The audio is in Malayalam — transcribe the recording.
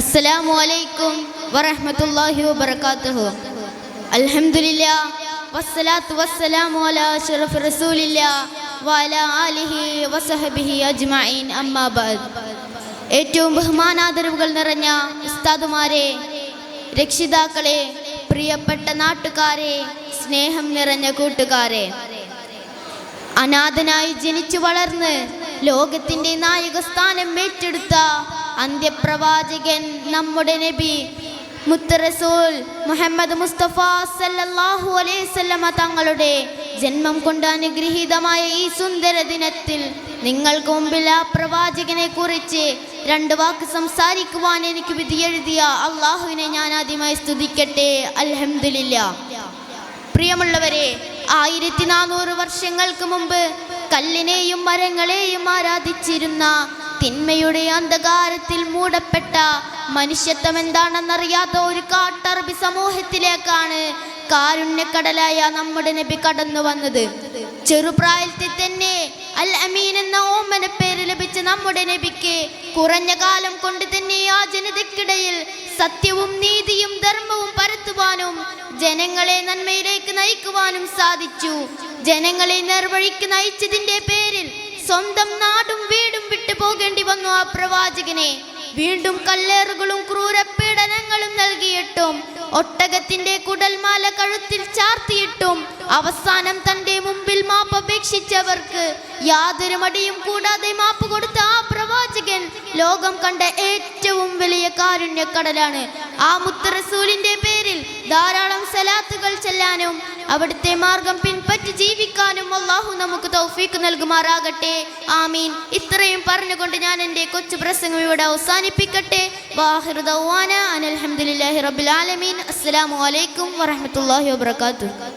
അസ്സലാമു അലൈക്കും വറഹ്മത്തുള്ളാഹി വബറകാതുഹു. അൽഹംദുലില്ലാ വസ്സലാത്തു വസ്സലാമു അലാ അഷ്റഫി റസൂലില്ലാ വഅലാ ആലിഹി വസഹബിഹി അജ്മഈൻ. അമ്മാ ബഅദ്. ഏറ്റവും ബഹുമാനാദരവുകൾ നിറഞ്ഞ ഉസ്താദുമാരെ, രക്ഷിതാക്കളെ, പ്രിയപ്പെട്ട നാട്ടുകാരെ, സ്നേഹം നിറഞ്ഞ കൂട്ടുകാരെ, അനാഥനായി ജനിച്ചു വളർന്ന് ലോകത്തിന്റെ നായകസ്ഥാനം ഏറ്റെടുത്ത അന്ത്യപ്രവാചകൻ നമ്മുടെ നബി മുത്ത് റസൂൽ മുഹമ്മദ് മുസ്തഫ സല്ലല്ലാഹു അലൈഹി വസല്ലമ തങ്ങളുടെ ജന്മം കൊണ്ട് അനുഗ്രഹീതമായ ഈ സുന്ദര ദിനത്തിൽ നിങ്ങൾക്ക് മുമ്പിൽ ആ പ്രവാചകനെ കുറിച്ച് രണ്ട് വാക്ക് സംസാരിക്കുവാൻ എനിക്ക് വിധിയെഴുതിയ അള്ളാഹുവിനെ ഞാൻ ആദ്യമായി സ്തുതിക്കട്ടെ. അൽഹംദുലില്ലാ. പ്രിയമുള്ളവരെ, 1400 വർഷങ്ങൾക്ക് മുമ്പ് കല്ലിനെയും മരങ്ങളെയും ആരാധിച്ചിരുന്ന തിന്മയുടെ അന്ധകാരത്തിൽ മൂടപ്പെട്ട മനുഷ്യത്വം എന്താണെന്നറിയാത്ത ഒരു കാട്ടറബി സമൂഹത്തിലേക്കാണ് കാരുണ്യക്കടലായ നമ്മുടെ നബി കടന്നു വന്നത്. ചെറുപ്രായത്തിൽ തന്നെ അൽ അമീൻ എന്ന ഓമന പേര് ലഭിച്ച നമ്മുടെ നബിക്ക് കുറഞ്ഞ കാലം കൊണ്ട് തന്നെ ആ ജനതയ്ക്കിടയിൽ സത്യവും നീതിയും ധർമ്മവും പരത്തുവാനും ജനങ്ങളെ നന്മയിലേക്ക് നയിക്കുവാനും സാധിച്ചു. ജനങ്ങളെ നേർവഴിക്ക് നയിച്ചതിന്റെ പേരിൽ സ്വന്തം നാടും വീടും വിട്ടു പോകേണ്ടി വന്നു ആ പ്രവാചകനെ. വീണ്ടും കല്ലേറുകളും ക്രൂരപീഡനങ്ങളും നൽകിയിട്ടും ഒട്ടകത്തിന്റെ കുടൽമാല കഴുത്തിൽ ചാർത്തിയിട്ടും അവസാനം തന്റെ മുമ്പിൽ മാപ്പ് അപേക്ഷിച്ചവർക്ക് യാതൊരു മടിയും കൂടാതെ മാപ്പ് കൊടുത്ത ആ പ്രവാചകൻ ലോകം കണ്ട ഏറ്റവും വലിയ കാരുണ്യക്കടലാണ്. ആ മുത്ത് റസൂലിന്റെ പേരിൽ ധാരാളം സലാത്തുകൾ ചെല്ലാനും അവിടുത്തെ മാർഗം പിൻപറ്റി ജീവിക്കാനും അല്ലാഹു നമുക്ക് തൗഫീഖ് നൽകുമാറാകട്ടെ. ആമീൻ. ഇത്രയും പറഞ്ഞുകൊണ്ട് ഞാൻ എൻ്റെ കൊച്ചു പ്രസംഗം ഇവിടെ അവസാനിപ്പിക്കട്ടെ. വാഹിറു ദഅ്വാനാ അനിൽ ഹംദുലില്ലാഹി റബ്ബിൽ ആലമീൻ. അസ്സലാമു അലൈക്കും വറഹ്മത്തുള്ളാഹി വബറകാതുഹു.